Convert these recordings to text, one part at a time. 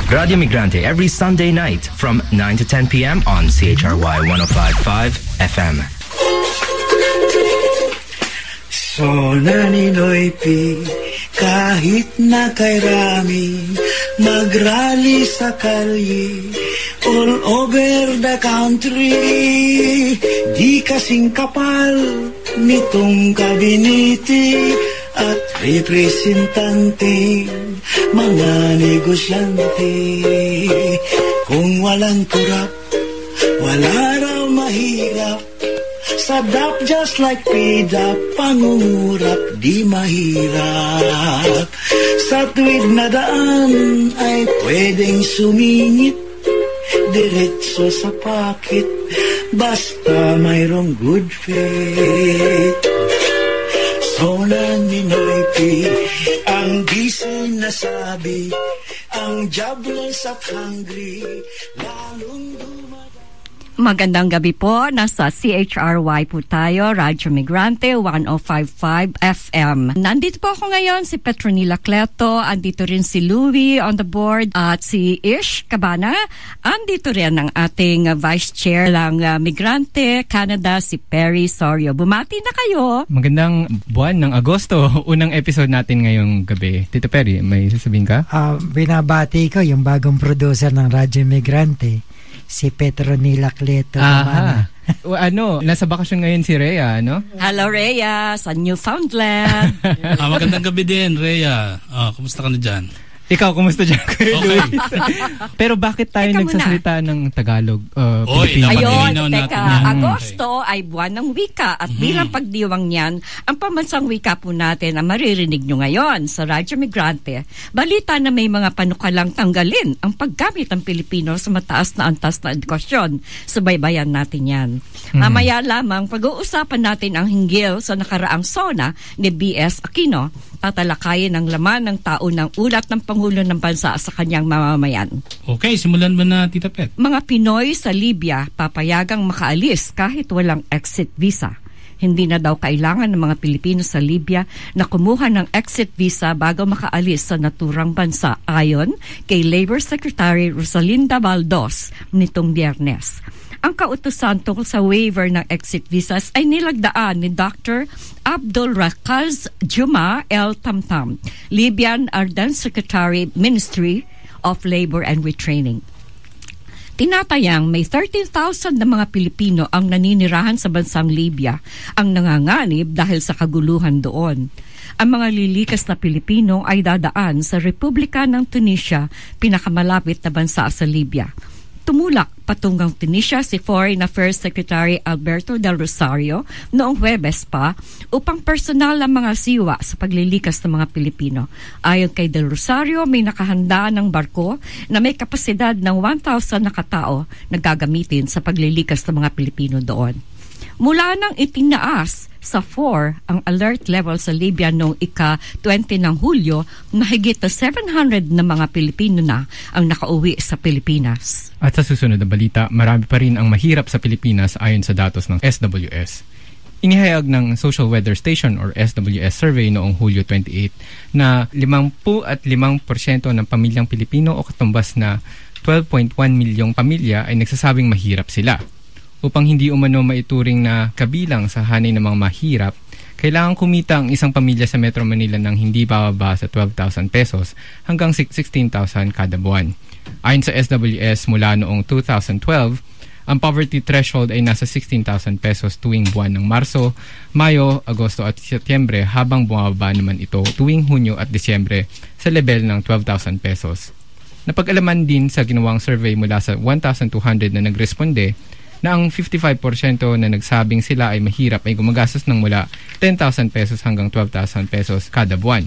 Radio Migrante every Sunday night from 9 to 10 p.m. on CHRY 105.5 FM. So Ninoy P, kahit na kay Rami, mag-rally sa kalye, all over the country, di kasing kapal nitong kabinete at representante, mga negosyante. Kung walang kurap, wala raw mahirap. Sadap just like PDAP, pangungurap di mahirap. Sa tuwid na daan ay pwedeng sumingit, diretso sa pakit, basta mayroong good faith. So Ninoy P, ang busy na sabi, ang jobless at hungry, lalong Magandang gabi po. Nasa CHRY po tayo, Radyo Migrante 105.5 FM. Nandito po ako ngayon, si Petronila Cleto. Andito rin si Louie on the board at si Ish Cabana. Andito rin ang ating Vice Chair ng Migrante Canada, si Perry Sorio. Bumati na kayo. Magandang buwan ng Agosto. Unang episode natin ngayong gabi. Tito Perry, may sasabihin ka? Binabati ko yung bagong producer ng Radyo Migrante, si Petronila Cleto. Nasa bakasyon ngayon si Rhea, no? Hello, Rhea, sa Newfoundland. Magandang gabi din, Rhea. Kumusta ka na dyan? Ikaw, kumusta dyan, Kuya Luis? Pero bakit tayo nagsasalita ng Tagalog, Pilipino? Ayun, teka, Agosto ay buwan ng wika at bilang pagdiwang niyan, ang pambansang wika po natin ang maririnig nyo ngayon sa Radyo Migrante. Balita na may mga panukalang tanggalin ang paggamit ng Pilipino sa mataas na antas na edukasyon. Subaybayan natin yan. Mamaya lamang pag-uusapan natin ang hinggil sa nakaraang SONA ni B.S. Aquino. Tatalakayin ang laman ng taunang ulat ng Pangulo ng Bansa sa kanyang mamamayan. Okay, simulan ba na, Tita Pet? Mga Pinoy sa Libya papayagang makaalis kahit walang exit visa. Hindi na daw kailangan ng mga Pilipino sa Libya na kumuha ng exit visa bago makaalis sa naturang bansa, ayon kay Labor Secretary Rosalinda Baldos nitong Biyernes. Ang kautusan tungkol sa waiver ng exit visas ay nilagdaan ni Dr. Abdul Rakaz Juma El Tamtam, Libyan Ardan Secretary, Ministry of Labor and Retraining. Tinatayang may 13,000 na mga Pilipino ang naninirahan sa bansang Libya ang nanganganib dahil sa kaguluhan doon. Ang mga lilikas na Pilipino ay dadaan sa Republika ng Tunisia, pinakamalapit na bansa sa Libya. Tumulak patunggang Tunisia si Foreign Affairs Secretary Alberto Del Rosario noong Huwebes pa upang personal ang mga siwa sa paglilikas ng mga Pilipino. Ayon kay Del Rosario, may nakahanda ng barko na may kapasidad ng 1,000 na katao na gagamitin sa paglilikas ng mga Pilipino doon. Mula nang itinaas sa 4 ang alert level sa Libya noong ika-20 ng Hulyo, mahigit na 700 na mga Pilipino na ang nakauwi sa Pilipinas. At sa susunod na balita, marami pa rin ang mahirap sa Pilipinas ayon sa datos ng SWS. Inihayag ng Social Weather Station or SWS survey noong Hulyo 28 na 55% ng pamilyang Pilipino o katumbas na 12.1 milyong pamilya ay nagsasabing mahirap sila. Upang hindi umano maituring na kabilang sa hanay ng mga mahirap, kailangan kumita ang isang pamilya sa Metro Manila ng hindi bababa sa 12,000 pesos hanggang 16,000 kada buwan. Ayon sa SWS, mula noong 2012, ang poverty threshold ay nasa 16,000 pesos tuwing buwan ng Marso, Mayo, Agosto at Setyembre, habang bumababa naman ito tuwing Hunyo at Disyembre sa level ng 12,000 pesos. Napag-alaman din sa ginawang survey mula sa 1,200 na nagresponde na ang 55% na nagsabing sila ay mahirap ay gumagastos ng mula 10,000 pesos hanggang 12,000 pesos kada buwan.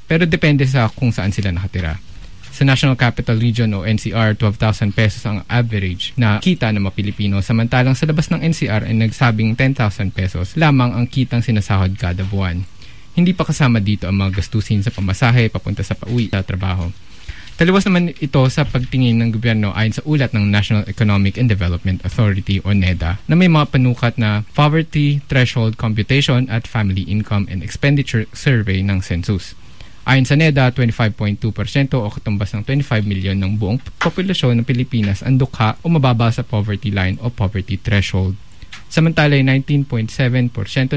Pero depende sa kung saan sila nakatira. Sa National Capital Region o NCR, 12,000 pesos ang average na kita ng mga Pilipino, samantalang sa labas ng NCR ay nagsabing 10,000 pesos lamang ang kitang sinasahod kada buwan. Hindi pa kasama dito ang mga gastusin sa pamasahe papunta sa pauwi sa trabaho. Taliwas naman ito sa pagtingin ng gobyerno ayon sa ulat ng National Economic and Development Authority o NEDA na may mga panukat na Poverty Threshold Computation at Family Income and Expenditure Survey ng Census. Ayon sa NEDA, 25.2% o katumbas ng 25 milyon ng buong populasyon ng Pilipinas ang dukha o mababa sa poverty line o poverty threshold. Samantala, 19.7%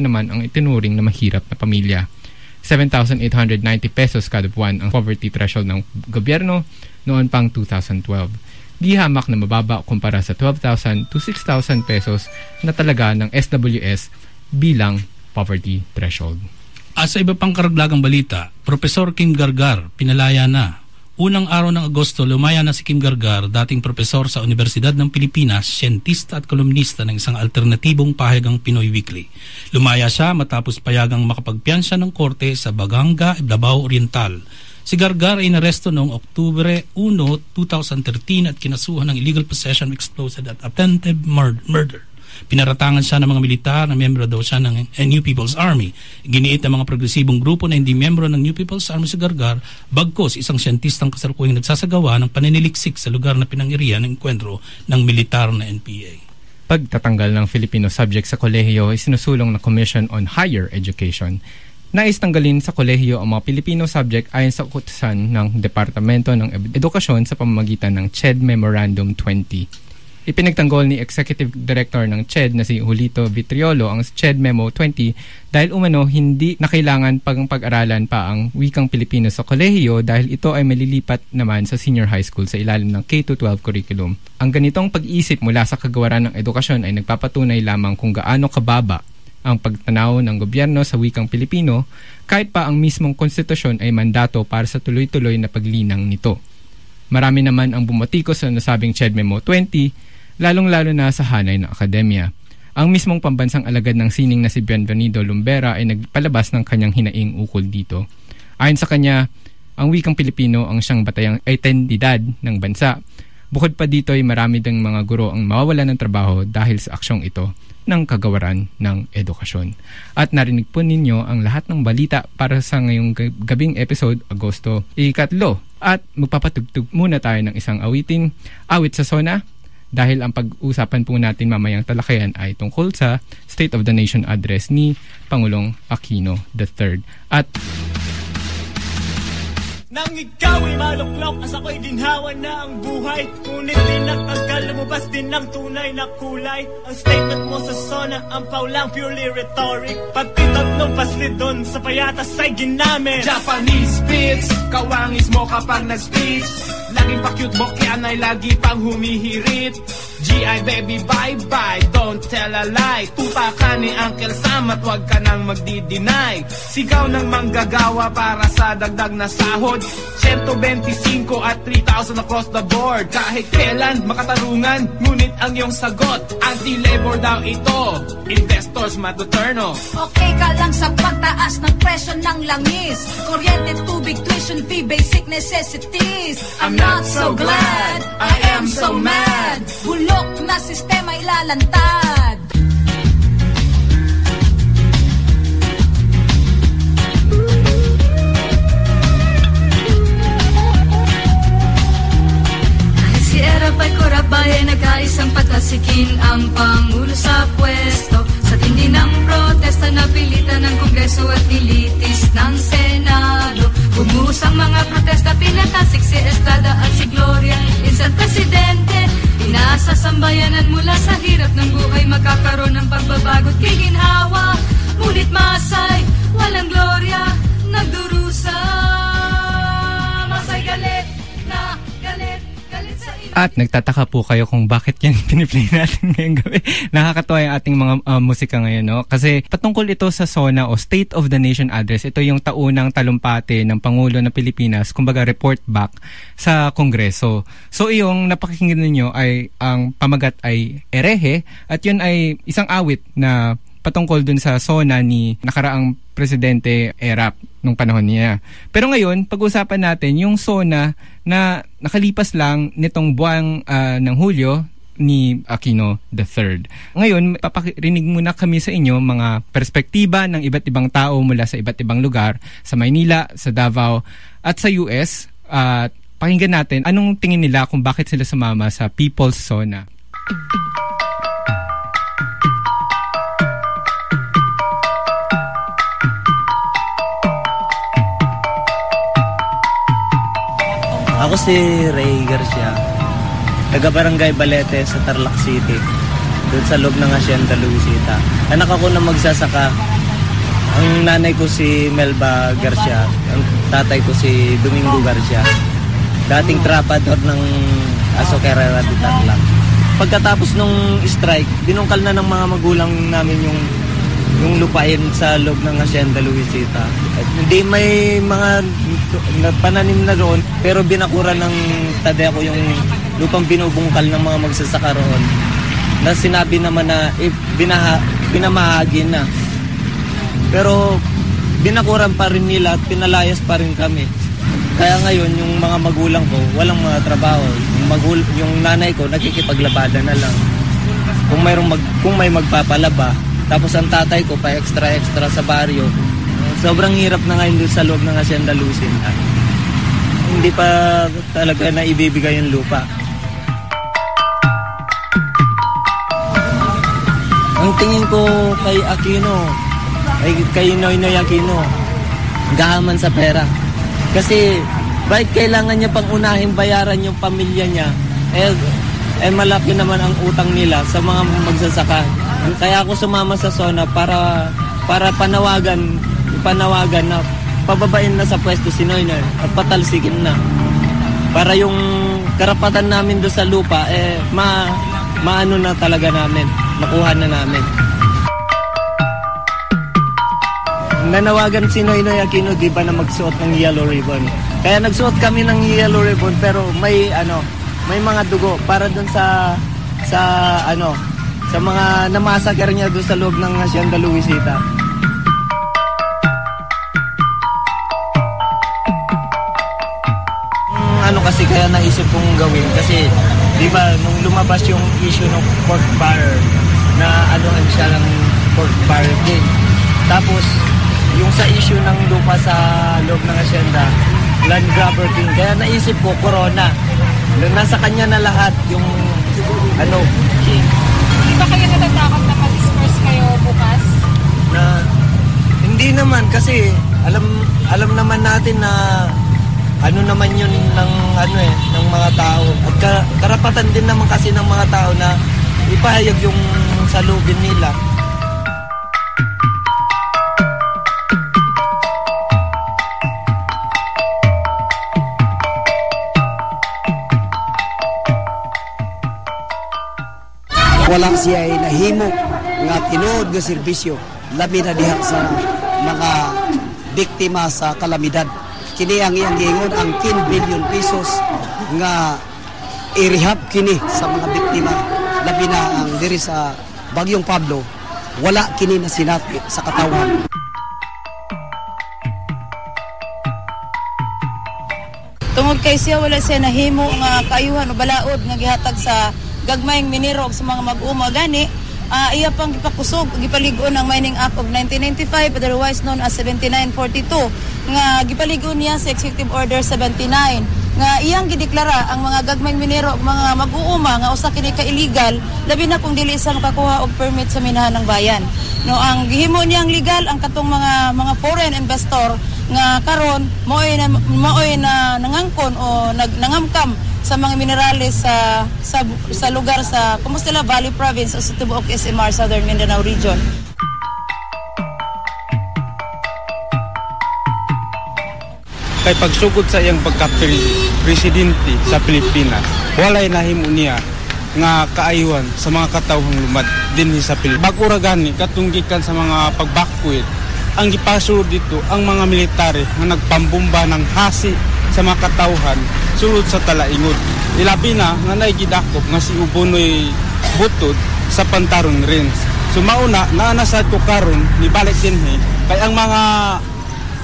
naman ang itinuring na mahirap na pamilya. 7,890 pesos kada buwan ang poverty threshold ng gobyerno noon pang 2012. Di hamak na mababa kumpara sa 12,000 to 6,000 pesos na talaga ng SWS bilang poverty threshold. Sa iba pang karagdagang balita, Profesor Kim Gargar pinalaya na. Unang araw ng Agosto, lumaya na si Kim Gargar, dating profesor sa Universidad ng Pilipinas, siyentista at kolumnista ng isang alternatibong pahayagang Pinoy Weekly. Lumaya siya matapos payagang makapagpiyansa ng korte sa Baganga, Davao Oriental. Si Gargar ay inaresto noong Oktubre 1, 2013 at kinasuhan ng illegal possession of explosive at attempted murder. Pinaratangan siya ng mga militar na miyembro daw siya ng New People's Army. Giniit ng mga progresibong grupo na hindi miyembro ng New People's Army si Gargar, bagkos isang siyentistang kasalukuyang nagsasagawa ng paniniliksik sa lugar na pinangirihan ng enkwentro ng militar na NPA. Pagtatanggal ng Filipino subject sa kolehiyo ay sinusulong na Commission on Higher Education. Nais tanggalin sa kolehiyo ang mga Filipino subject ayon sa utusan ng Departamento ng Edukasyon sa pamamagitan ng CHED Memorandum 20. Ipinagtanggol ni Executive Director ng CHED na si Julito Vitriolo ang CHED Memo 20 dahil umano hindi na kailangan pag-aralan pa ang wikang Pilipino sa kolehiyo dahil ito ay malilipat naman sa senior high school sa ilalim ng K-12 curriculum. Ang ganitong pag-iisip mula sa kagawaran ng edukasyon ay nagpapatunay lamang kung gaano kababa ang pagtanaw ng gobyerno sa wikang Pilipino kahit pa ang mismong konstitusyon ay mandato para sa tuloy-tuloy na paglinang nito. Marami naman ang bumotikos sa nasabing CHED Memo 20, lalong-lalo na sa hanay ng akademya. Ang mismong pambansang alagad ng sining na si Bienvenido Lumbera ay nagpalabas ng kanyang hinaing ukol dito. Ayon sa kanya, ang wikang Pilipino ang siyang batayang identidad ng bansa. Bukod pa dito ay marami ding mga guro ang mawawalan ng trabaho dahil sa aksyong ito ng kagawaran ng edukasyon. At narinig po ninyo ang lahat ng balita para sa ngayong gabing episode, Agosto 3. At magpapatugtog muna tayo ng isang awiting, Awit sa Sona, dahil ang pag-usapan po natin mamayang talakayan ay tungkol sa State of the Nation address ni Pangulong Aquino III. At nang ikaw ay maluklok, as ako'y ginhawa na ang buhay. Ngunit di naktagal, lumabas din ng tunay na kulay. Ang statement mo sa Sona, ang paulang purely rhetoric. Pati tatlong paslidon sa payatas ay ginamit. Japanese spits, kawangis mo kapag nag-speech. Laging pa-cute bokyan ay lagi pang humihirit. GI baby bye-bye, don't tell a lie. Tuta ka ni Uncle Sam at wag ka nang magdi-deny. Sigaw ng manggagawa para sa dagdag na sahod. 125 at 3,000 across the board. Kahit kailan makatarungan, ngunit ang iyong sagot anti-labor daw ito. Investors matuturno. Okay ka lang sa pagtaas ng presyo ng langis. Kuryente, tubig, tuition fee, basic necessities. I'm not so glad, I am so mad. Bulok na sistema ilalantad. Kahit si Erap ay Corabay ay nag-aisang patasikin ang Pangulo sa pwesto. Sa tindi ng protesta napilitan ng Kongreso at nilitis ng Senado. Bumuhos ang mga protesta, pinatasik si Estrada at si Gloria. Instant Presidente, inaasa sambayanan mula sa hirap ng buhay. Magkakaroon ng pagbabago't kiginhawa. Ngunit masay, walang Gloria, nagdurusa. Masay galit na galit. At nagtataka po kayo kung bakit yan piniplay natin ngayong gabi. Nakakatawa yung ating mga musika ngayon, no? Kasi patungkol ito sa SONA o State of the Nation Address. Ito yung taunang talumpati ng Pangulo ng Pilipinas, kumbaga report back sa Kongreso. So yung napakinggan ninyo ay ang pamagat ay Erehe at yun ay isang awit na patungkol dun sa SONA ni nakaraang Presidente Erap nung panahon niya. Pero ngayon, pag-usapan natin yung SONA na nakalipas lang nitong buwang ng Hulyo ni Aquino III. Ngayon, paparinig muna kami sa inyo mga perspektiba ng iba't ibang tao mula sa iba't ibang lugar sa Maynila, sa Davao at sa US. At pakinggan natin anong tingin nila kung bakit sila sumama sa People's SONA. Ako si Ray Garcia, taga-barangay Balete sa Tarlac City, doon sa loob ng Hacienda Luisita. Anak ako na magsasaka. Ang nanay ko si Melba Garcia, ang tatay ko si Domingo Garcia, dating trapador ng Azucarera de Tarlac. Pagkatapos nung strike, binungkal na ng mga magulang namin yung lupain sa loob ng Hacienda Luisita. At hindi may mga pananim na doon, pero binakuran ng Tadeko yung lupang binubungkal ng mga magsasaka roon. Na sinabi naman na pinamahagi na. Pero binakuran pa rin nila at pinalayas pa rin kami. Kaya ngayon yung mga magulang ko walang mga trabaho. Yung nanay ko nakikipaglabada na lang. Kung may magpapalaba, tapos ang tatay ko pa extra sa baryo. Sobrang hirap na ngayon doon sa loob ng Hacienda Luisita. Hindi pa talaga na ibibigay yung lupa. Ang tingin ko kay Aquino, kay Noynoy Aquino, gahaman sa pera. Kasi bakit kailangan niya pang unahin bayaran yung pamilya niya? Malaki naman ang utang nila sa mga magsasaka. Kaya ako sumama sa SONA para panawagan na pababain na sa pwesto si Noynoy at patalsikin na. Para yung karapatan namin doon sa lupa, maano na talaga namin, makuha na namin. Nanawagan si Noynoy Aquino, di ba, na magsuot ng yellow ribbon. Kaya nagsuot kami ng yellow ribbon, pero may mga dugo para doon sa mga namasaker niya doon sa loob ng Hacienda Luisita. Kasi kaya naisip kong gawin kasi di ba nung lumabas yung issue ng pork barrel na anuhan siya ng pork barrel din. Tapos yung sa issue ng lupa sa loob ng Hacienda, land grabber din. Kaya naisip ko corona. Nasa kanya na lahat yung Di ba kayo natatakot na mag-disperse kayo bukas? Hindi naman kasi alam naman natin na naman yun ng mga tao. At karapatan din naman kasi ng mga tao na ipahayag yung salubin nila. Walang siya ay nahimo nga tinuod nga serbisyo labi na diha sa mga biktima sa kalamidad. Kini ang iyang giingon ang 10 billion pesos nga i-rehab kini sa mga biktima labi na ang diri sa Bagyong Pablo, wala kini na sinati sa katawan. Tungod kay siya wala siya nahimo nga kaayuhan o balaod nga gihatag sa gagmayng minero sa mga mag-uma gani, iya pang gipakusog gipaligon ang Mining Act of 1995, otherwise known as 7942, nga gipaligon niya sa Executive Order 79 nga iyang gideklara ang mga gagmayng minero mga mag-uuma nga usa kini ka illegal labi na kung dili sa makakuha og permit sa minahan ng bayan. No, ang gihimo niyang legal ang katong mga foreign investor nga karon moy na nangangkon o nangamkam sa mga minerales sa lugar sa Compostela Valley Province o sa tibuok SMR Southern Mindanao Region. Kay pagsugod sa iyang pagka-presidente sa Pilipinas, walay nahimo niya nga kaayuhan sa mga katawhang lumad dinhi sa Pilipinas. Bag-ura gani katunggikan sa mga pagbakwit, ang gipasulod dito ang mga military nga nagpambomba ng hasi sa mga katawhan sulod sa Talaingod. Ilabi na nga naigidakop nga si Ubonoy Butod sa Pantaron Range. So mauna naanasad ko karon ni balik dinhi kay ang mga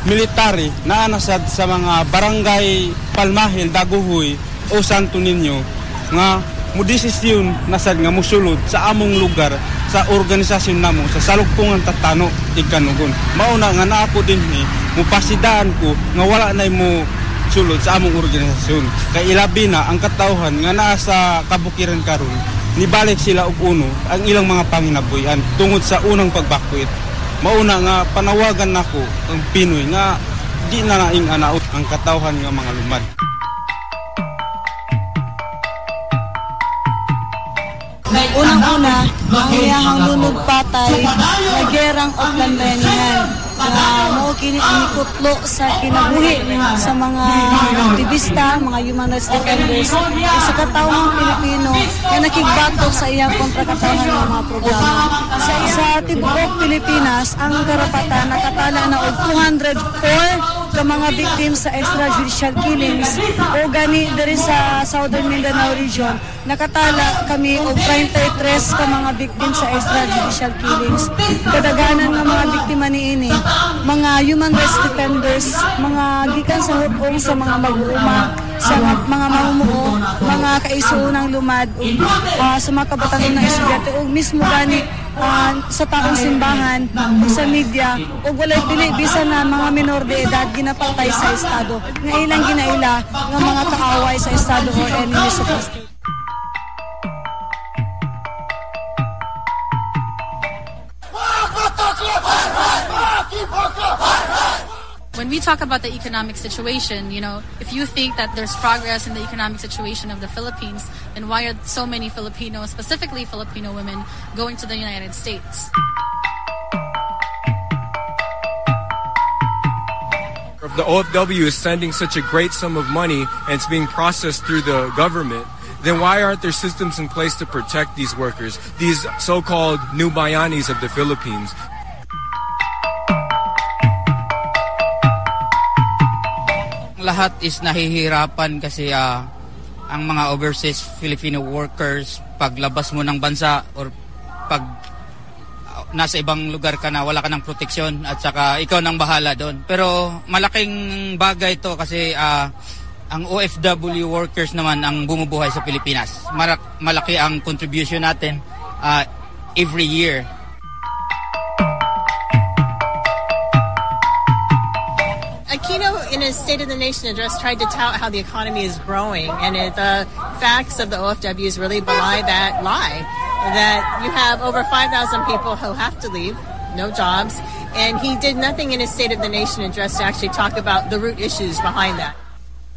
military naanasad sa mga barangay Palmahil, Daguhoy o Santo Niño nga mudesisyon nasad nga musulod sa among lugar sa organisasyon namo sa Salugpungan Tatano Ikanugon. Mauna nga naapo dinhi mupasidaan ko nga wala nay mo sulod sa among organisasyon. Kay ilabi na ang katawhan nga naa sa kabukiran karon nibalik sila og uno ang ilang mga panginabuhian tungod sa unang pagbakwit. Mauna nga panawagan nako ang Pinoy nga di na naing anaot ang katawhan nga mga lumad. Unang-una, ang iyahang lunod patay na gerang Otlandayan na mao kini ang ikutlo sa kinabuhi sa mga aktivista, mga human rights defenders sa katawang Pilipino na nakigbatok sa iyang kontrakatawanan ng mga programa. Sa tibuok Pilipinas, ang karapatan nakatala na og 204 ka mga victims sa extrajudicial killings o gani diri sa Southern Mindanao region nakatala kami og 33 ka mga victims sa extrajudicial killings. Kadaghanan ng mga biktima niini mga human rights defenders, mga gikan sa hukong sa mga mag-uuma, sa mga mamumuo, mga kaigsuonang lumad, sa mga kabataan ng estudyante, o mismo gani sa taong simbahan, sa media, o walay pili, bisa na mga minor de edad ginapatay sa estado, nga ilang ginaila ng mga kaaway sa estado or enemies of the state. When we talk about the economic situation, if you think that there's progress in the economic situation of the Philippines, then why are so many Filipinos, specifically Filipino women, going to the United States? The OFW is sending such a great sum of money and it's being processed through the government, then why aren't there systems in place to protect these workers, these so-called new bayanis of the Philippines? Lahat is nahihirapan kasi ang mga overseas Filipino workers, paglabas mo ng bansa or pag nasa ibang lugar ka na, wala ka ng proteksyon at saka ikaw nang bahala doon. Pero malaking bagay ito kasi ang OFW workers naman ang bumubuhay sa Pilipinas. Malaki ang contribution natin every year. Aquino, in his State of the Nation address, tried to tout how the economy is growing, and the facts of the OFWs really belie that lie. That you have over 5,000 people who have to leave, no jobs, and he did nothing in his State of the Nation address to actually talk about the root issues behind that.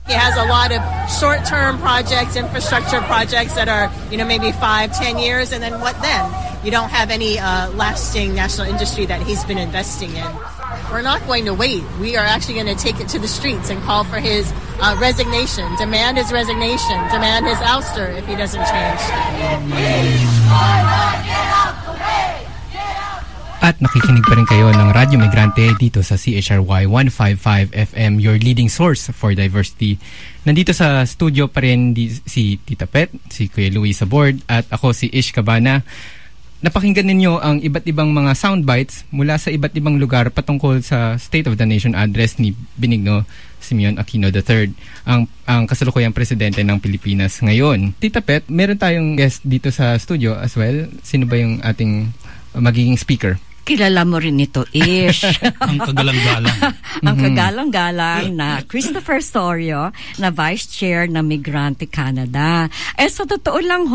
He has a lot of short-term projects, infrastructure projects that are, maybe 5-10 years, and then what then? You don't have any lasting national industry that he's been investing in. We're not going to wait. We are actually going to take it to the streets and call for his resignation, demand his resignation, demand his ouster if he doesn't change. At nakikinig pa rin kayo ng Radyo Migrante dito sa CHRY 155 FM, your leading source for diversity. Nandito sa studio pa rin si Tita Pet, si Kuya Louie sa board, at ako si Ish Cabana. Napakinggan ninyo ang iba't ibang mga soundbites mula sa iba't ibang lugar patungkol sa State of the Nation address ni Benigno Simeon Aquino III, ang kasalukuyang presidente ng Pilipinas ngayon. Tita Pet, meron tayong guest dito sa studio as well. Sino ba yung ating magiging speaker? Kilala mo rin ito, Ish. Ang kagalang-galang. Ang kagalang-galang na Christopher Sorio, na Vice Chair ng Migrante Canada. Sa totoo lang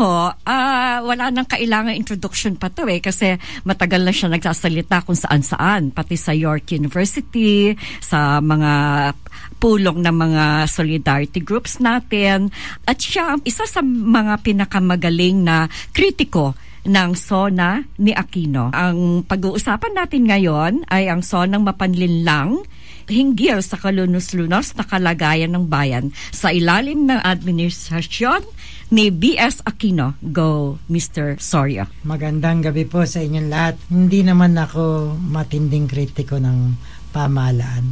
wala nang kailangan introduction pa to kasi matagal na siya nagsasalita kung saan-saan, pati sa York University, sa mga pulong ng mga solidarity groups natin. At siya isa sa mga pinakamagaling na kritiko ng SONA ni Aquino. Ang pag-uusapan natin ngayon ay ang SONAng mapanlinlang hinggil sa kalunos-lunos na kalagayan ng bayan sa ilalim ng administrasyon ni B.S. Aquino. Go, Mr. Sorio. Magandang gabi po sa inyong lahat. Hindi naman ako matinding kritiko ng pamahalaan.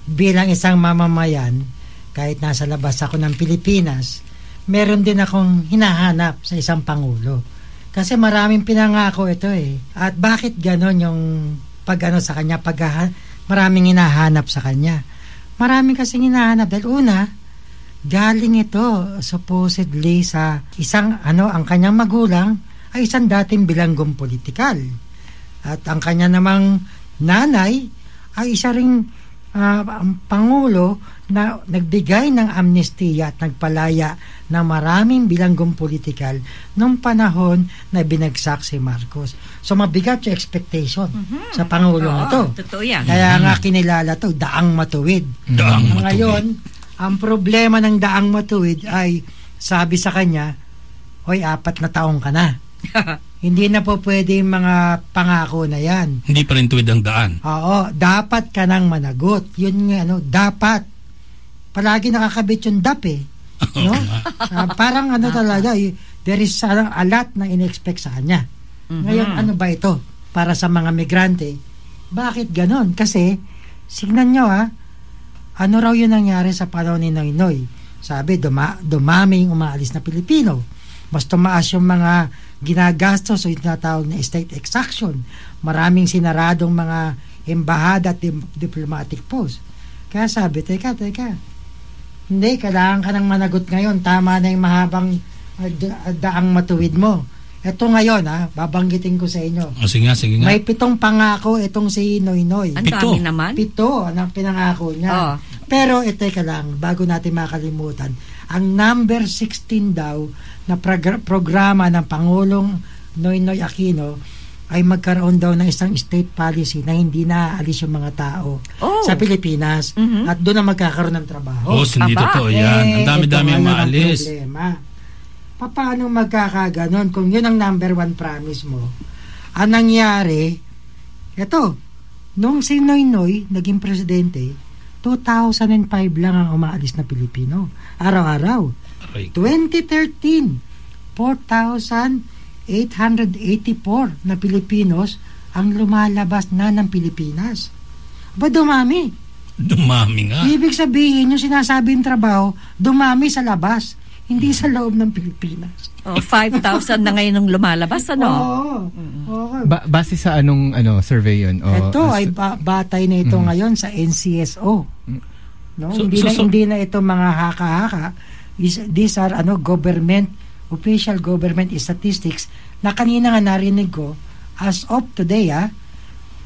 Bilang isang mamamayan, kahit nasa labas ako ng Pilipinas, meron din akong hinahanap sa isang Pangulo. Kasi maraming pinangako ito At bakit ganon yung sa kanya, maraming hinahanap sa kanya? Maraming kasing hinahanap. Dahil una, galing ito supposedly sa isang ang kanyang magulang ay isang dating bilanggong politikal. At ang kanya namang nanay ay isa ring Pangulo na nagbigay ng amnestiya at nagpalaya ng maraming bilanggong politikal noong panahon na binagsak si Marcos. So mabigat yung expectation sa Pangulo na to. Totoo yan. Kaya nga kinilala to, daang matuwid. Ngayon, ang problema ng daang matuwid ay sabi sa kanya, hoy, 4 na taong ka na. Hindi na po pwede yung mga pangako na yan. Hindi pa rin tuwid ang daan. Oo, dapat ka nang managot. Yun nga, dapat. Palagi nakakabit yung DAP eh. No? Parang talaga, there is a lot na in-expect sa kanya. Ngayon, ano ba ito? Para sa mga migrante. Bakit ganon? Kasi, signan nyo ano raw yun nangyari sa panahon ni Noynoy? Sabi, dumaming umaalis na Pilipino. Mas tumaas yung mga ginagastos o yung tinatawag na state exaction. Maraming sinaradong mga embahada at diplomatic post. Kaya sabi, teka, hindi, kailangan ka nang managot ngayon. Tama na yung mahabang daang matuwid mo. Ito ngayon, babanggitin ko sa inyo. Sige nga. May 7 pangako itong si Noynoy. Ang dami naman. 7 ang pinangako niya. Pero, teka lang, bago natin makalimutan, ang number 16 daw na programa ng Pangulong Noynoy Aquino ay magkaroon daw ng isang state policy na hindi naaalis yung mga tao sa Pilipinas at doon na magkakaroon ng trabaho. Hindi totoo yan. Ang dami-dami ang maalis. Paano magkakaganon kung yun ang number 1 promise mo? Ang nangyari, nung si Noynoy naging presidente, 2005 lang ang umaalis na Pilipino. Araw-araw. 2013, 4,884 na Pilipinos ang lumalabas na ng Pilipinas. Dumami. Dumami nga. Ibig sabihin, yung sinasabing trabaho, dumami sa labas, hindi sa loob ng Pilipinas. 5,000 na ngayon ang lumalabas, Oo. Base sa anong survey yun? Ito ay batay na ito ngayon sa NCSO. No? Hindi na ito mga haka-haka. These are official government statistics na kanina nga narinig ko, as of today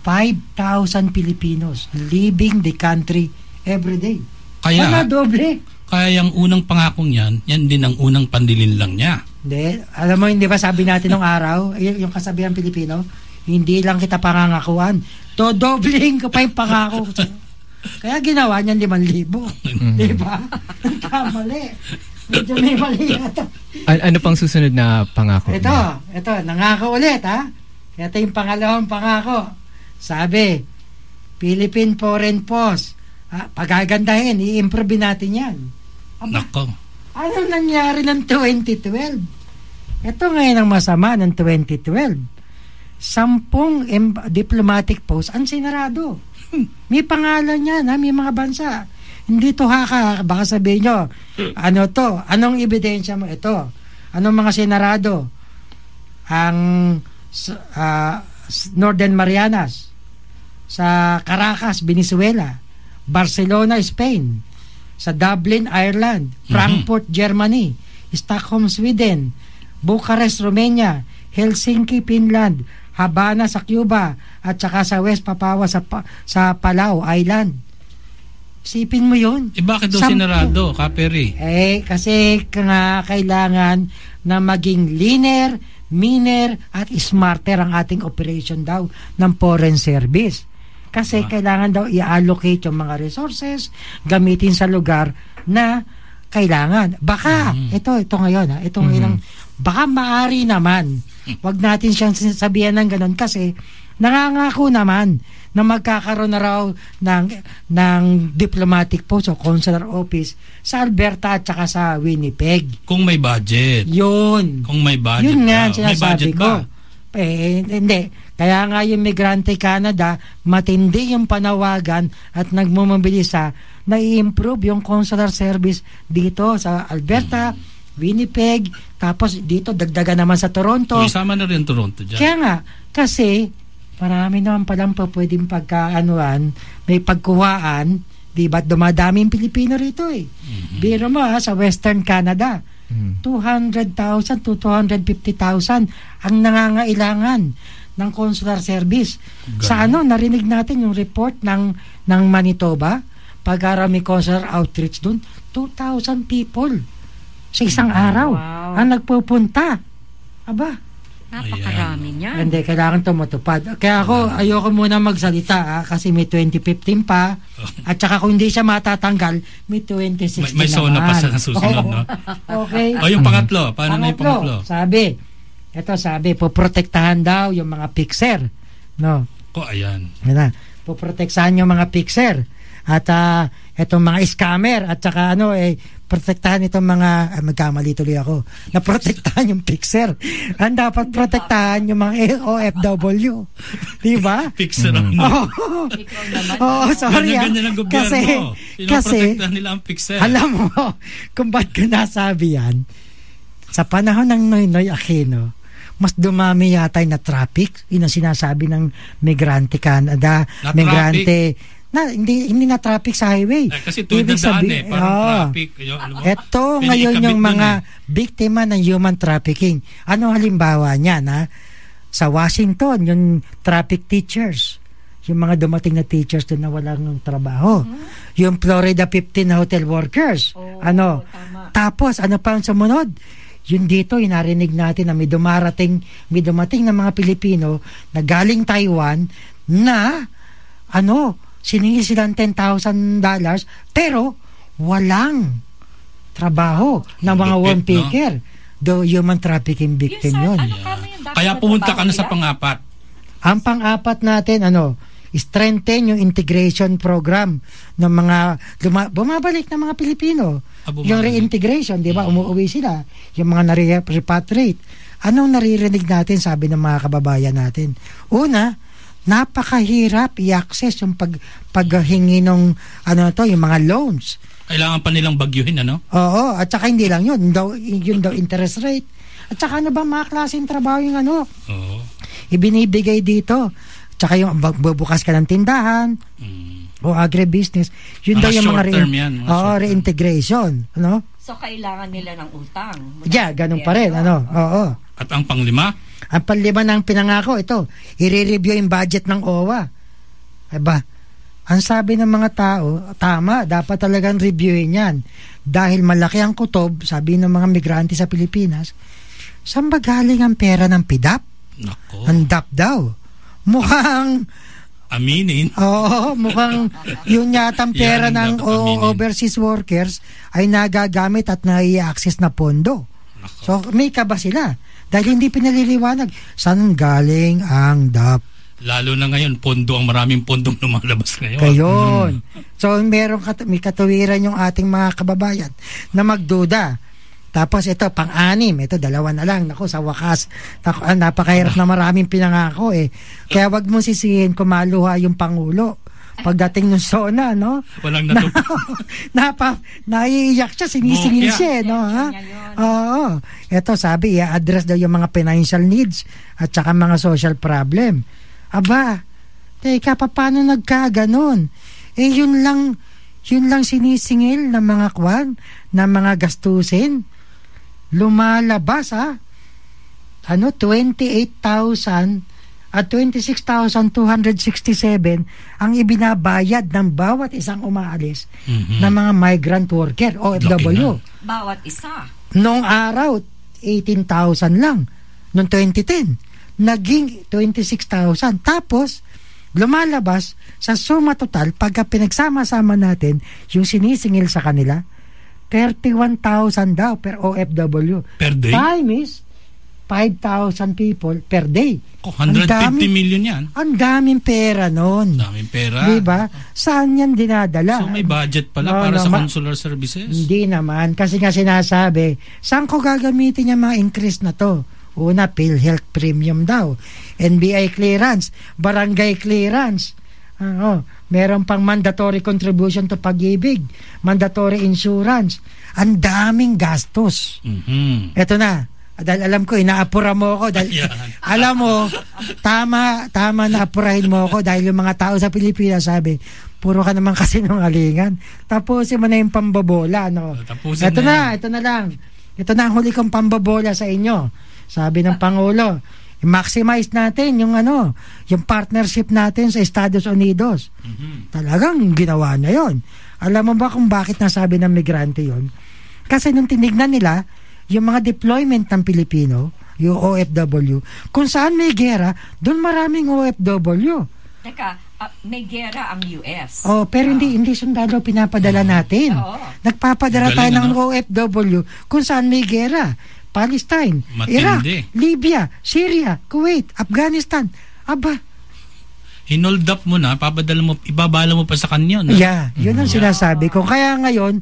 5,000 Filipinos leaving the country every day. Kaya doble. Kaya yung unang pangakong yan din ang unang pandilin lang niya. Hindi. Alam mo, hindi ba sabi natin nung araw, yung kasabihan Pilipino, hindi lang kita pangangakuan, dobling ko pa yung pangako. Kaya ginawa niyan 5,000. Di ba? Kamali. Medyo may mali ito. Ano pang susunod na pangako? Ito, nangako ulit Ito yung pangalawang pangako. Sabi, Philippine Foreign Post, pagagandahin, i-improve natin yan. Nako. Ano nangyari ng 2012? Ito ngayon ang masama ng 2012. 10 diplomatic posts ang sinarado. May pangalan yan, may mga bansa. Hindi to baka sabihin nyo, anong ebidensya mo? Ito, anong mga sinarado? Ang Northern Marianas, sa Caracas, Venezuela, Barcelona, Spain, sa Dublin, Ireland, Frankfurt, Germany, Stockholm, Sweden, Bucharest, Romania, Helsinki, Finland, Habana sa Cuba, at saka sa West Papua sa Palau Island. Isipin mo yun. Bakit daw sinarado, Kaperi? Kasi kailangan na maging leaner, meaner, at smarter ang ating operation daw ng foreign service. Kasi kailangan daw i-allocate yung mga resources, gamitin sa lugar na kailangan. Baka, ito ngayon, baka maari naman, wag natin siyang sabihan ng ganun kasi nangangako naman na magkakaroon na raw ng diplomatic post o consular office sa Alberta at saka sa Winnipeg. Kung may budget. Yun. Kung may budget. Yun nga, sinasabi ko. Ba? Hindi. Kaya nga yung Migrante Canada, matindi yung panawagan at nagmumabilisa na i-improve yung consular service dito sa Alberta, Winnipeg, tapos dito dagdagan naman sa Toronto. Isama na rin Toronto dyan. Kaya nga, kasi marami naman palang pwedeng pagkaanuan, may pagkuhaan, di ba dumadaming Pilipino rito Biro mo sa Western Canada, 200,000 to 250,000 ang nangangailangan ng consular service. Sa narinig natin yung report ng Manitoba, pagkarami consular outreach dun, 2,000 people sa isang araw ang nagpupunta. Napakarami niya. Hindi, kailangan tumutupad. Kaya ako, ayoko muna magsalita kasi may 2015 pa at saka kung hindi siya matatanggal, may 2016 may sona pa sa susunod, no? Okay. Yung pangatlo. Paano na yung pangatlo? Sabi, Ito sabi, poprotektahan daw yung mga fixer. No? Ayan. Yan na. Poprotektahan yung mga fixer. At itong mga scammer at saka protektahan itong mga magkamali tuloy ako. Na protektahan yung fixer. Ang dapat protektahan yung mga OFW. Di ba? Fixer ang sorry. Ganyan ang gobyerno. Kasi nila ang fixer. Alam mo, kung ba't ko nasabi yan, sa panahon ng Noynoy Aquino, mas dumami yata na traffic. Yun ang sinasabi ng Migrante Canada. Migrante hindi na traffic sa highway. Kasi tuwid na daan parang traffic. Ito ngayon yung mga biktima ng human trafficking. Ano halimbawa niyan, ha? Sa Washington, yung traffic teachers. Yung mga dumating na teachers doon na walang trabaho. Yung Florida 15 na hotel workers. Tama. Tapos, ano pa ang sumunod? Yun dito, inarinig natin na may dumating na mga Pilipino na galing Taiwan na siningi silang $10,000 pero walang trabaho ng mga one picker. Do human trafficking victim yun. Kaya pumunta ka na sa pang-apat. Ang pang-apat natin, strengthen yung integration program ng mga bumabalik na mga Pilipino. Yung reintegration, di ba? Umuwi sila. Yung mga na-repatriate. Anong naririnig natin, sabi ng mga kababayan natin? Una, napakahirap i-access yung paghingi ng yung mga loans. Kailangan pa nilang bagyuhin, Oo, at saka hindi lang yun daw interest rate. At saka mga klaseng trabaho yung ibinibigay dito. At saka yung bubukas ka ng tindahan o agribusiness. Yun daw yung mga reintegration. So, kailangan nila ng utang. Ganun pa rin. Oo. At ang panglima? Ang panlima ng pinangako, ito, i-review yung budget ng OWA. Diba? Ang sabi ng mga tao, tama, dapat talagang reviewin yan. Dahil malaki ang kutob, sabi ng mga migrante sa Pilipinas, saan ba galing ang pera ng PDAP? Nako. Ang DAP daw. Mukhang aminin. Oo, mukhang yun yata ang pera ng overseas workers ay nagagamit at nai-access na pondo. Nako. So, may kaba sila. Dahil hindi pinaliliwanag saan galing ang DAP. Lalo na ngayon, maraming pondong lumalabas ngayon. Ngayon. So, may katuwiran yung ating mga kababayan na magduda. Tapos ito, pang-anim. Ito, 2 na lang. Naku, sa wakas. Napakahirap na maraming pinangako Kaya wag mo sisihin kung maluha yung Pangulo. Pagdating ng SONA, walang natutunan. Naiiyak siya, sinisingil siya, Oo. Ito, sabi, i-address daw yung mga financial needs at saka mga social problem. Aba, teka, paano nagkaganon? Yun lang sinisingil ng mga ng mga gastusin. Lumalabas, 28,000 at 26,267 ang ibinabayad ng bawat isang umaalis na mga migrant worker, OFW. Bawat isa. Noong araw, 18,000 lang. Noong 2010, naging 26,000. Tapos, lumalabas sa suma total, pagka pinagsama-sama natin, yung sinisingil sa kanila, 31,000 daw per OFW. Per day? Time is 5,000 people per day. 150 million yan. Ang daming pera nun. Daming pera. Diba? Saan yan dinadala? So may budget pala para sa consular services? Hindi naman. Kasi nga sinasabi, saan ko gagamitin yung mga increase na to? Una, PhilHealth Premium daw. NBI clearance. Barangay clearance. Meron pang mandatory contribution to Pag-ibig. Mandatory insurance. Ang daming gastos. Ito na. Dahil alam ko, inaapura mo ako. Dahil, alam mo, tama na apurahin mo ako dahil yung mga tao sa Pilipinas sabi, puro ka naman kasi nungalingan. Tapusin mo na yung pambabola. Ito na lang. Ito na ang huli kong pambabola sa inyo. Sabi ng Pangulo, i-maximize natin yung partnership natin sa Estados Unidos. Talagang ginawa na yon. Alam mo ba kung bakit nasabi ng migrante yon? Kasi nung tinignan nila, yung mga deployment ng Pilipino, yung OFW, kung saan may gera, doon maraming OFW. Teka, may gera ang US. Pero hindi sundalo pinapadala natin. Nagpapadala tayo ng OFW kung saan may gera. Palestine, Matindi. Iraq, Libya, Syria, Kuwait, Afghanistan. Aba, hinold up mo na, ibabala mo pa sa kanya. No? Yeah, yun ang sinasabi ko. Kaya ngayon,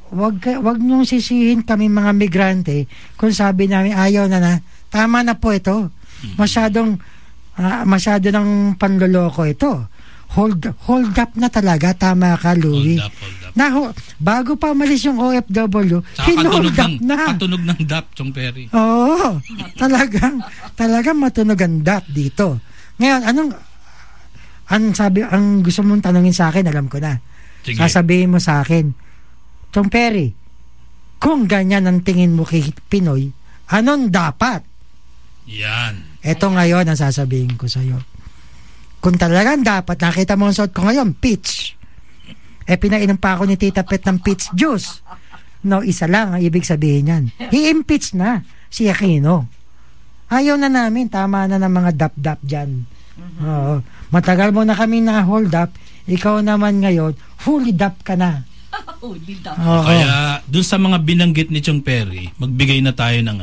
wag niyong sisihin kami mga migrante kung sabi namin ayaw na. Tama na po ito. Masyado ng panloloko ito. Hold up na talaga. Tama ka, Louie. Bago pa umalis yung OFW, hinold up na. Katunog ng DAP, Chong Perry. Oo. Talagang matunog ang DAP dito. Ngayon, ang gusto mong tanungin sa akin, alam ko na. Sige. Sasabihin mo sa akin, Chong Perry, kung ganyan ang tingin mo kay Pinoy, anong dapat? Yan. Ito ngayon ang sasabihin ko sa'yo. Kung talagang dapat, nakita mo ang suot ko ngayon, peach. Pinainom pa ako ni Tita Pet ng peach juice. No, isa lang ang ibig sabihin yan. I-impeach na si Aquino. Ayaw na namin, tama na ng mga dap-dap dyan. Oo. Matagal mo na kami na hold up, ikaw naman ngayon, fully dap ka na. Kaya dun sa mga binanggit ni Chong Perry, magbigay na tayo ng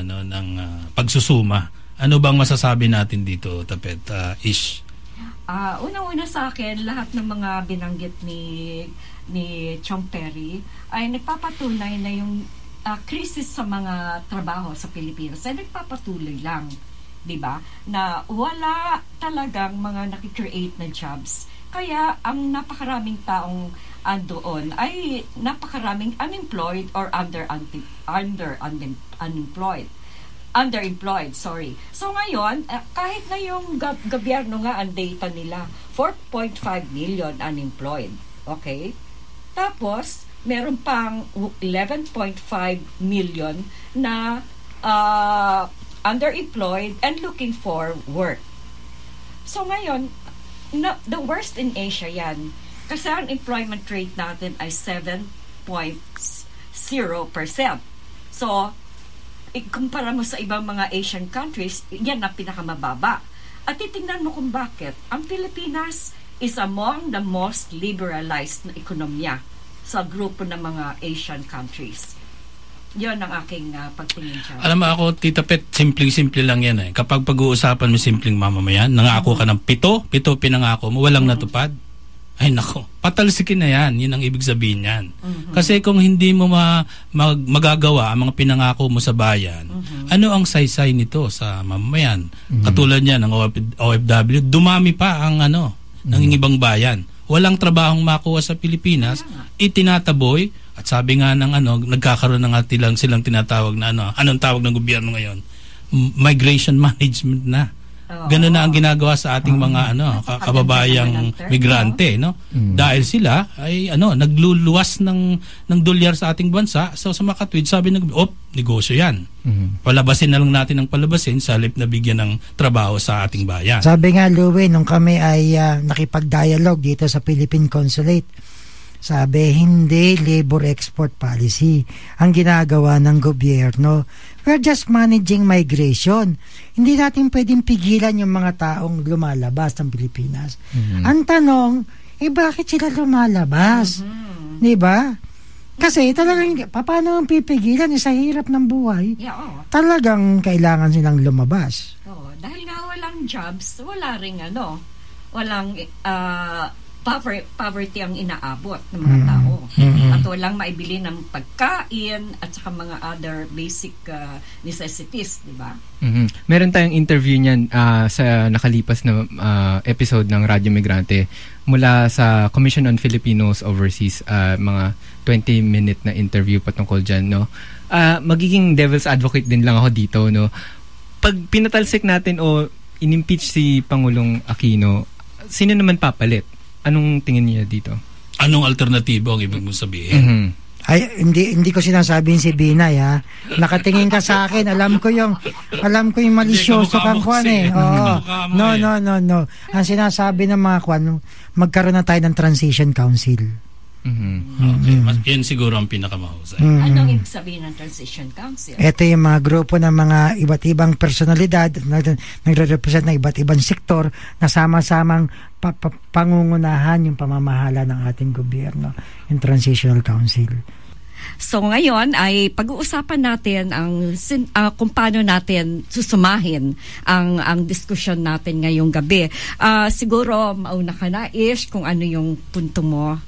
pagsusuma. Ano bang masasabi natin dito, Tapet? Ish? Unang-una sa akin, lahat ng mga binanggit ni Chong Perry ay nagpapatunay na yung krisis sa mga trabaho sa Pilipinas ay nagpapatuloy lang. Diba? Na wala talagang mga nakikreate na jobs. Kaya ang napakaraming taong andoon ay napakaraming unemployed or underemployed, sorry. So ngayon, kahit na yung gobyerno nga ang data nila, 4.5 million unemployed. Okay? Tapos, meron pang 11.5 million na underemployed and looking for work. So ngayon, the worst in Asia yan. Kasi ang employment rate natin ay 7.0%. So, ikumpara mo sa ibang mga Asian countries, yan na pinakamababa. At titingnan mo kung bakit. Ang Pilipinas is among the most liberalized na ekonomiya sa grupo ng mga Asian countries. Yun ang aking pagtingin siya. Alam mo ako, Tita Pet, simpleng-simple lang yan. Kapag pag-uusapan mo simpleng mamamayan, nangako ka ng 7 pinangako mo, walang natupad. Ay nako, patalsikin na yan. Yun ang ibig sabihin yan. Kasi kung hindi mo magagawa ang mga pinangako mo sa bayan, ano ang saysay nito sa mamamayan? Katulad niyan ng OFW, dumami pa ang ng ibang bayan. Walang trabahong makuha sa Pilipinas, itinataboy. At sabi nga ng nagkakaroon na nga silang tinatawag na anong tawag ng gobyerno ngayon? Migration management na. Ganun na ang ginagawa sa ating mga kababayang migrante, no? Dahil sila ay nagluluwas ng dolyar sa ating bansa. So sa makatwid, sabi negosyo 'yan. Palabasin na lang natin ang palabasin sa halip na bigyan ng trabaho sa ating bayan. Sabi nga, Louie, nung kami ay nakipag-dialogue dito sa Philippine Consulate, sabi, hindi labor export policy ang ginagawa ng gobyerno. We're just managing migration. Hindi natin pwedeng pigilan yung mga taong lumalabas ng Pilipinas. Ang tanong, bakit sila lumalabas? Diba? Kasi talagang, paano ang pipigilan sa hirap ng buhay? Talagang kailangan silang lumabas. Dahil nga walang jobs, wala ring walang poverty ang inaabot ng mga tao. At walang maibili ng pagkain at saka mga other basic necessities, di ba? Meron tayong interview niyan sa nakalipas na episode ng Radyo Migrante mula sa Commission on Filipinos Overseas, mga 20-minute na interview patungkol dyan, no? Magiging devil's advocate din lang ako dito, no? Pag pinatalsik natin o inimpeach si Pangulong Aquino, sino naman papalit? Anong tingin niya dito? Anong alternatibo ang ibig mong sabihin? Ay, hindi ko sinasabing si Binay, ha. Nakatingin ka sa akin, alam ko yung malisyoso kang kwan eh. No. Ang sinasabi ng mga kwan, magkaroon na tayo ng transition council. Okay. Yan siguro ang pinakamahusay. Anong ibig sabihin ng Transition Council? Ito yung mga grupo ng mga iba't ibang personalidad nagre-represent ng iba't ibang sektor na sama-samang pangungunahan yung pamamahala ng ating gobyerno, yung Transitional Council. So ngayon ay pag-uusapan natin kung paano natin susumahin ang diskusyon natin ngayong gabi. Siguro mauna ka na, Ish, kung ano yung punto mo.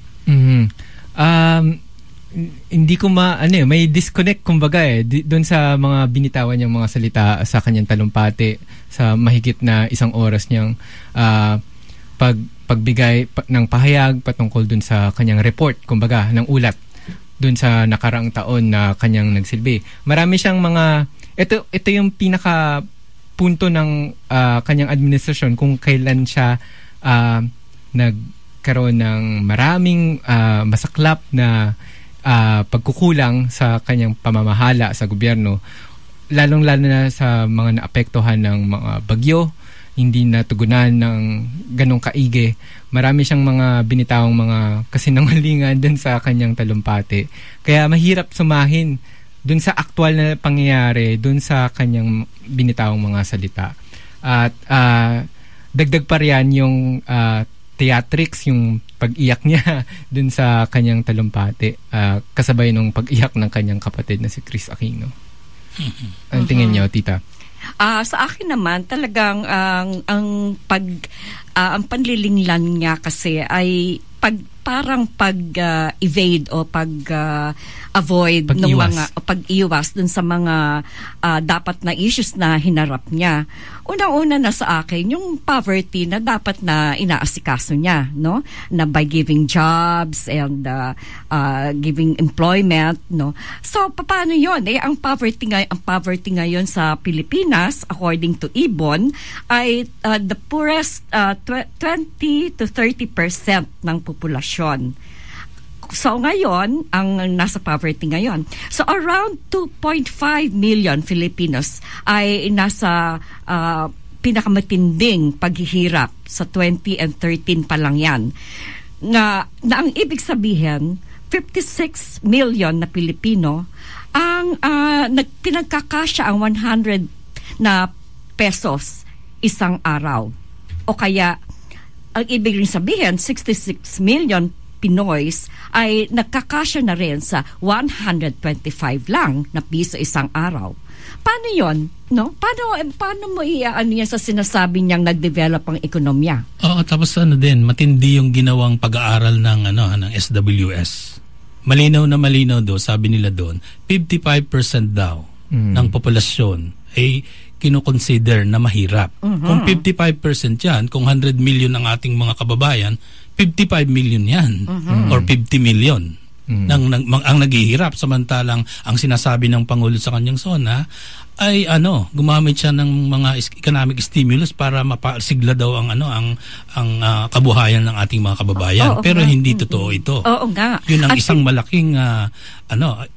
Hindi ko may disconnect kumbaga doon sa mga binitawan niyang mga salita sa kanyang talumpati sa mahigit na 1 oras niyang pagbigay ng pahayag patungkol doon sa kanyang report, kumbaga, ng ulat doon sa nakaraang taon na kanyang nagsilbi. Marami siyang ito yung pinaka punto ng kanyang administrasyon kung kailan siya nagkaroon ng maraming masaklap na pagkukulang sa kanyang pamamahala sa gobyerno, lalong-lalo na sa mga naapektuhan ng mga bagyo, hindi natugunan ng ganong kaigi. Marami siyang mga binitawang mga kasinungalingan dun sa kanyang talumpati. Kaya mahirap sumahin dun sa aktual na pangyayari, dun sa kanyang binitawang mga salita. At dagdag pa riyan yung theatrics, yung pag-iyak niya dun sa kanyang talumpati, kasabay nung pag-iyak ng kanyang kapatid na si Chris Aquino. Ang tingin niyo, Tita? Sa akin naman talagang ang panlilinglan niya kasi ay pag-evade o pag-avoid ng mga pag-iwas dun sa mga dapat na issues na hinarap niya. Unang-una na sa akin yung poverty na dapat na inaasikaso niya, no? Na by giving jobs and giving employment, no? So paano 'yon? Ang poverty ngayon sa Pilipinas, according to Ibon, ay the poorest 20 to 30% ng populasyon. So ngayon, ang nasa poverty ngayon. So around 2.5 million Filipinos ay nasa pinakamatinding paghihirap sa 20 and 13 pa lang yan. Na ang ibig sabihin, 56 million na Pilipino ang pinagkakasya ang 100 na pesos isang araw. O kaya, ang ibig rin sabihin, 66 million Pinoys ay nagkakasya na rin sa 125 lang na piso isang araw. Paano yon? No? Paano mo iaan yan sa sinasabi niyang nag-develop ang ekonomiya? Oo, tapos matindi yung ginawang pag-aaral ng SWS. Malinaw do, sabi nila doon, 55% daw ng populasyon ay kinoconsider na mahirap. Kung 55% yan, kung 100 million ang ating mga kababayan, 55 million yan or 50 million ang naghihirap, samantalang ang sinasabi ng Pangulo sa kanyang SONA ay gumamit siya ng mga economic stimulus para mapasigla daw ang kabuhayan ng ating mga kababayan. Pero hindi totoo ito. Oo nga. Yun ang isang malaking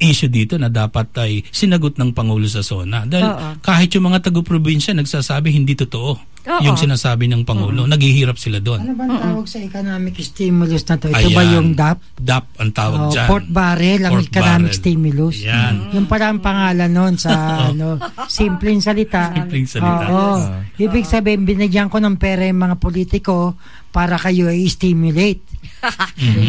issue dito na dapat ay sinagot ng Pangulo sa SONA. Dahil kahit yung mga taga-probinsya nagsasabi hindi totoo. Yung sinasabi ng Pangulo, naghihirap sila doon. Ano bang tawag sa economic stimulus na to? Ito ba yung DAP? DAP ang tawag dyan. Port Barrel, ang economic stimulus. Yan. Yung pala ang pangalan nun sa simpleng salita. Ibig sabihin, binigyan ko ng pera yung mga politiko para kayo i-stimulate.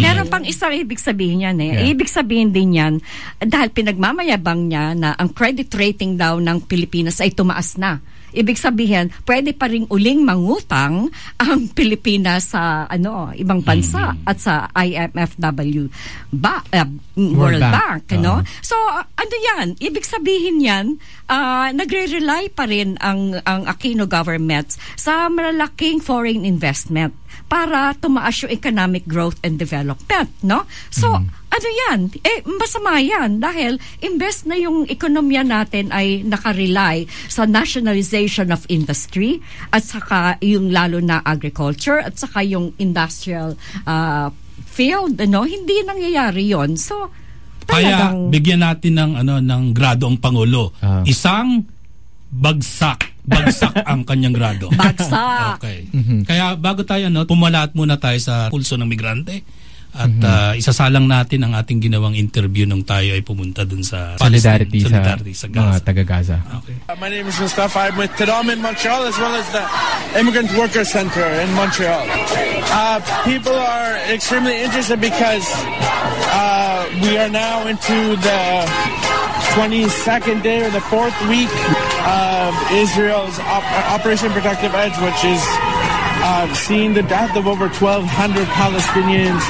Meron pang isang ibig sabihin yan Ibig sabihin din yan, dahil pinagmamayabang niya na ang credit rating daw ng Pilipinas ay tumaas na. Ibig sabihin, pwede pa ring uling mangutang ang Pilipinas sa ibang bansa at sa IMFW World Bank, no? So yan? Ibig sabihin yan, nagre-rely pa rin ang Aquino government sa malalaking foreign investment para tumaas yung economic growth and development, no? So yan? Masama yan dahil imbes na yung ekonomiya natin ay nakarely sa nationalization of industry at saka yung lalo na agriculture at saka yung industrial field, hindi nangyayari yon. So kaya bigyan natin ng grado ang Pangulo. Isang bagsak ang kanyang grado. Bagsak. Okay. Kaya bago tayo pumalaat muna tayo sa pulso ng migrante. At isasalang natin ang ating ginawang interview nung tayo ay pumunta dun sa Solidarity sa mga Gaza. taga-Gaza. Okay. My name is Mustafa. I'm with Tadam in Montreal as well as the Immigrant Worker Center in Montreal. People are extremely interested because we are now into the 22nd day or the 4th week of Israel's Operation Protective Edge, which is seeing the death of over 1,200 Palestinians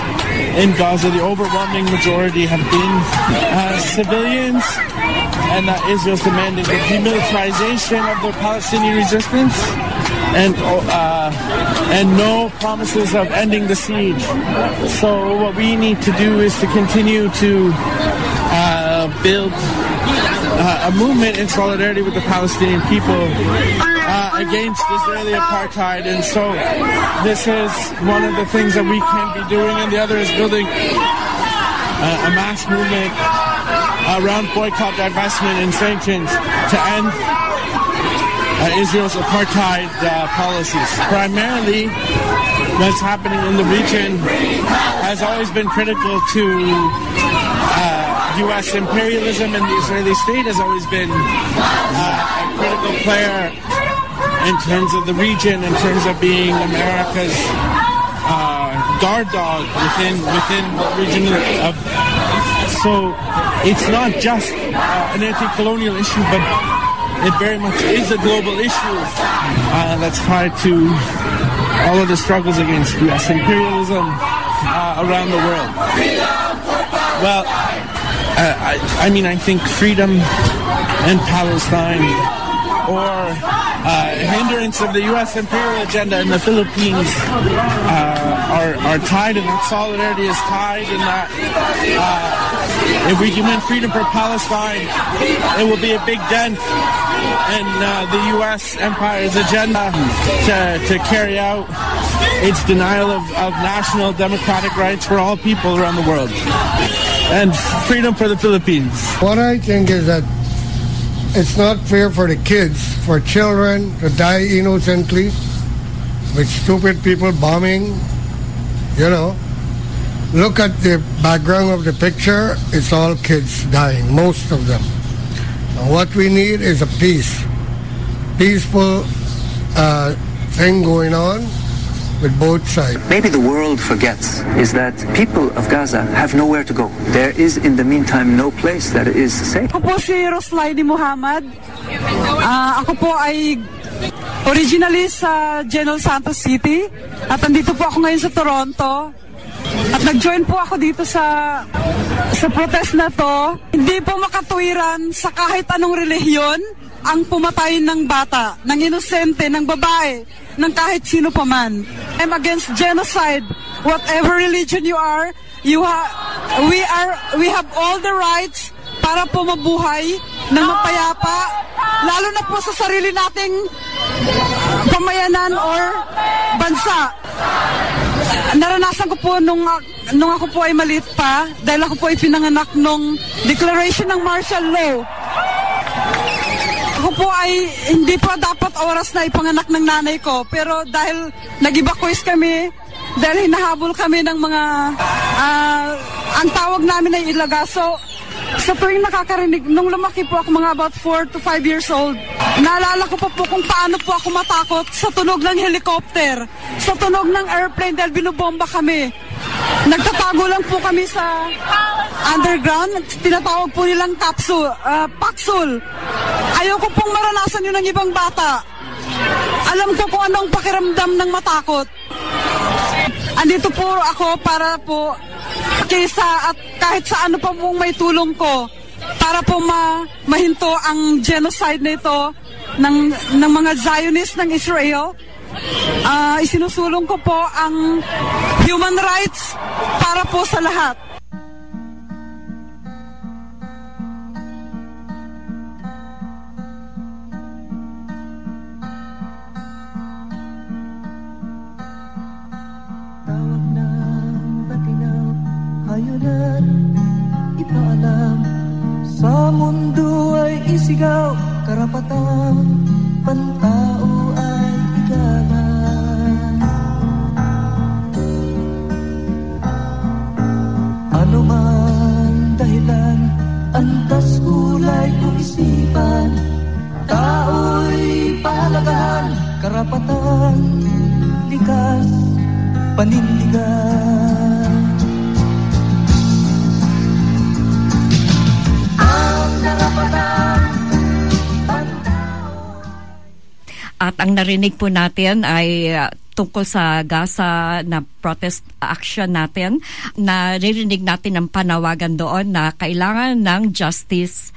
in Gaza. The overwhelming majority have been civilians, and Israel's demanding the demilitarization of the Palestinian resistance and no promises of ending the siege. So what we need to do is to continue to build a movement in solidarity with the Palestinian people against Israeli apartheid. And so this is one of the things that we can be doing, and the other is building a mass movement around boycott, divestment, and sanctions to end Israel's apartheid policies. Primarily, what's happening in the region has always been critical to U.S. imperialism, and the Israeli state has always been a critical player in terms of the region, in terms of being America's guard dog within the region of. So it's not just an anti-colonial issue, but it very much is a global issue that's tied to all of the struggles against U.S. imperialism around the world. Well, I think freedom in Palestine or hindrance of the U.S. imperial agenda in the Philippines are tied, and that solidarity is tied, and that if we can win freedom for Palestine, it will be a big dent in the U.S. empire's agenda to carry out its denial of national democratic rights for all people around the world. And freedom for the Philippines. What I think is that it's not fair for the kids, for children to die innocently with stupid people bombing. Look at the background of the picture. It's all kids dying, most of them. And what we need is a peaceful thing going on with both sides. Maybe the world forgets is that people of Gaza have nowhere to go. There is, in the meantime, no place that is safe. Ako po si Roslaini Muhammad. Ako po ay originally sa General Santos City at andito po ako ngayon sa Toronto. At nag-join po ako dito sa protest na to. Hindi po makatuwiran sa kahit anong relihiyon ang pumatay ng bata, ng inosente, ng babae, ng kahit sino pa man. I'm against genocide. Whatever religion you are, we have all the rights para po mabuhay ng mapayapa, lalo na po sa sarili nating pamayanan or bansa. Naranasan ko po nung ako po ay maliit pa, dahil ako po ay pinanganak nung declaration ng martial law. Ako po ay hindi pa dapat oras na ipanganak ng nanay ko, pero dahil nag-evacuate kami, dahil hinahabol kami ng mga ang tawag namin ay ilaga. So sa tuwing nakakarinig, nung lumaki po ako mga about 4 to 5 years old, naalala ko pa po kung paano po ako matakot sa tunog ng helicopter, sa tunog ng airplane dahil binubomba kami. Nagtatago lang po kami sa underground, tinatawag po nilang paksol. Ayoko pong maranasan yun ng ibang bata. Alam ko kung anong pakiramdam ng matakot. Andito po ako para po kaysa at kahit sa ano pa pong may tulong ko para po mahinto ang genocide na ito ng mga Zionist ng Israel. Isinusulong ko po ang human rights para po sa lahat. Hayunan, ipaalam sa mundo ay isigaw, karapatang pantao ay igalang. karapatan, likas, panindigan. Ang karapatan, at ang narinig po natin ay tungkol sa Gaza na protest action natin. Naririnig natin ang panawagan doon na kailangan ng justice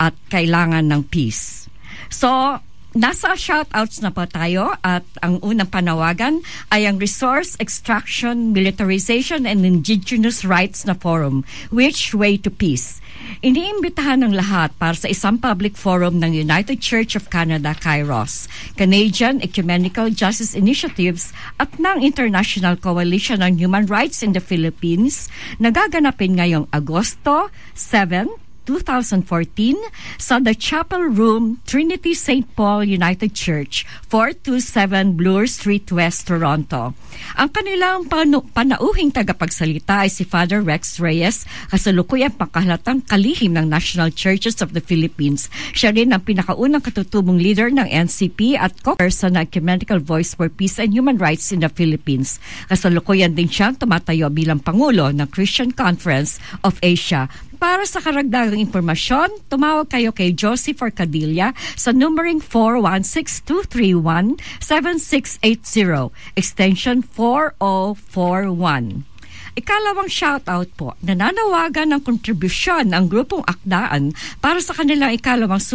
at kailangan ng peace. So, nasa shoutouts na po tayo at ang unang panawagan ay ang Resource Extraction, Militarization and Indigenous Rights na Forum, Which Way to Peace. Iniimbitahan ng lahat para sa isang public forum ng United Church of Canada, Kairos, Canadian Ecumenical Justice Initiatives at ng International Coalition on Human Rights in the Philippines na gaganapin ngayong Agosto 7, 2014 sa The Chapel Room, Trinity St. Paul United Church, 427 Bloor Street West, Toronto. Ang kanilang panauhing tagapagsalita ay si Father Rex Reyes, kasalukuyang pangkahalatang kalihim ng National Churches of the Philippines. Siya rin ang pinakaunang katutubong leader ng NCP at co-person ng Ecumenical Voice for Peace and Human Rights in the Philippines. Kasalukuyan din siyang tumatayo bilang Pangulo ng Christian Conference of Asia. Para sa karagdagang impormasyon, tumawag kayo kay Josie Forcadilla sa numbering 416-231-7680, extension 4041. Ikalawang shoutout po, nananawagan ng kontribusyon ang grupong Akdaan para sa kanilang ikalawang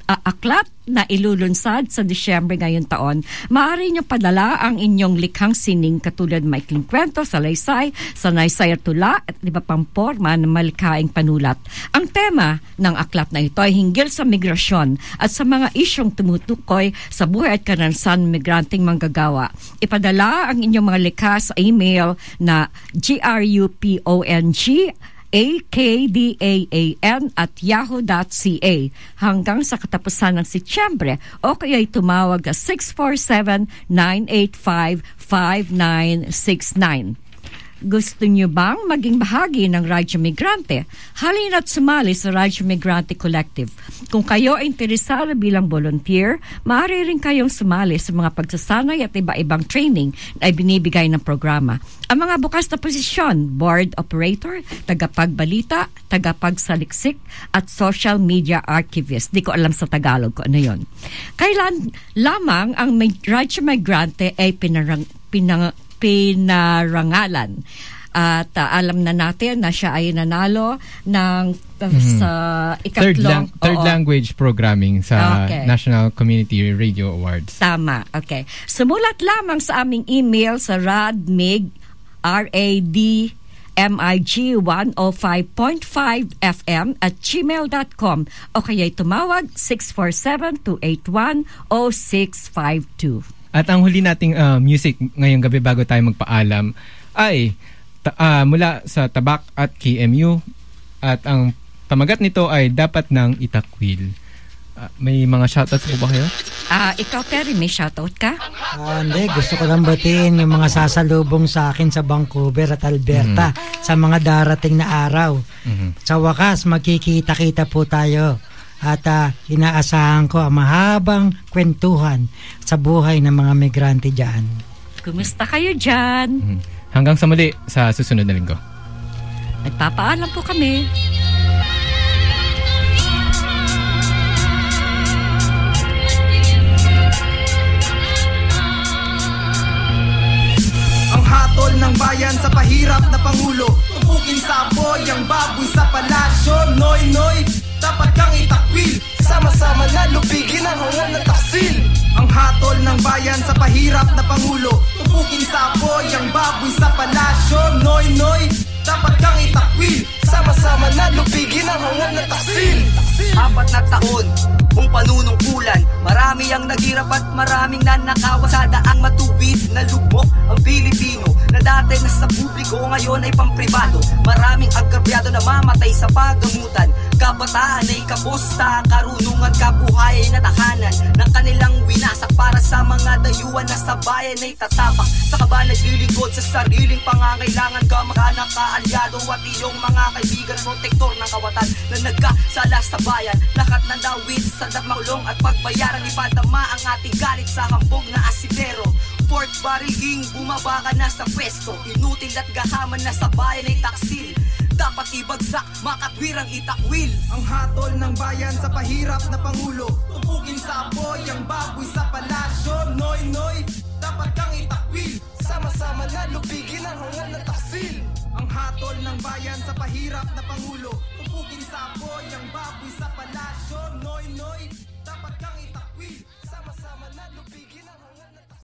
aklat na ilulunsad sa Disyembre ngayon taon. Maaari niyong padala ang inyong likhang sining katulad maikling kwento, salaysay, sanaysay at tula at iba pang forma ng malikhaing panulat. Ang tema ng aklat na ito ay hinggil sa migrasyon at sa mga isyong tumutukoy sa buhay at karanasan ng migranteng manggagawa. Ipadala ang inyong mga likha sa email na grupongakdaan@yahoo.ca hanggang sa katapusan ng Setyembre o kaya'y tumawag sa 647-985-5969. Gusto niyo bang maging bahagi ng Radyo Migrante? Halina't sumali sa Radyo Migrante Collective. Kung kayo ay interesado bilang volunteer, maaari rin kayong sumali sa mga pagsasanay at iba-ibang training na ibinibigay ng programa. Ang mga bukas na posisyon, board operator, tagapagbalita, tagapagsaliksik, at social media archivist. Di ko alam sa Tagalog ko ano yun. Kailan lamang ang Radyo Migrante ay pinarangalan. At alam na natin na siya ay nanalo ng sa ikatlong third language programming sa National Community Radio Awards. Tama. Okay. Sumulat lamang sa aming email sa radmig radmig105.5fm@gmail.com o kaya'y tumawag 647-281-0652. At ang huli nating music ngayong gabi bago tayo magpaalam ay mula sa Tabak at KMU at ang pamagat nito ay Dapat Nang Itakwil. May mga shoutouts po ba kayo? Ikaw, Perry, may shoutout ka? Hindi, gusto ko lang batiin yung mga sasalubong sa akin sa Vancouver at Alberta sa mga darating na araw. Sa wakas, magkikita-kita po tayo. At inaasahan ko ang mahabang kwentuhan sa buhay ng mga migrante dyan. Kumusta kayo dyan? Hanggang sa muli sa susunod na linggo. Nagpapaalam po kami. Ang hatol ng bayan sa pahirap na Pangulo, tupukin sa apoy ang baboy sa palasyo. Noy, noy, dapat kang itakwil, sama-sama na lupigin ang hangon ng taksil. Ang hatol ng bayan sa pahirap na Pangulo, tupukin sa apoy ang baboy sa palasyo. Noy, noy, dapat kang itakwil, sama-sama na lupigin ang hangon ng taksil. 4 na taon, kung panunungkulan, marami ang naghirap at maraming nanakawa sa daang matuwid na lugmok ang Pilipino na dati nasa publiko ngayon ay pampribado. Maraming agrabyado na mamatay sa paggamutan, kabataan ay kapusta, karunungan, kabuhayan na tahanan ng kanilang winasak para sa mga dayuhan na sa bayan ay tatapak. Sa kaba naglilingkod sa sariling pangangailangan, kamag-anak, kaalyado at iyong mga kaibigan, protektor ng kawatan na nagkasala sa bayan. Lahat ng dawit sa makulong at pagbayaran, ipadama ang ating galit sa hambog na asidero. Port Barrel King, bumaba ka na sa pwesto, inutil at gahaman na sa bayan ay taksil. Dapat ibagsak, makatwirang itakwil. Ang hatol ng bayan sa pahirap na Pangulo, tupukin sa apoy ang baboy sa palasyo. Noy, noy, dapat kang itakwil. Sama-sama na lupigin ang hangal na taksil. Ang hatol ng bayan sa pahirap na Pangulo, tupukin sa apoy ang baboy sa palasyo.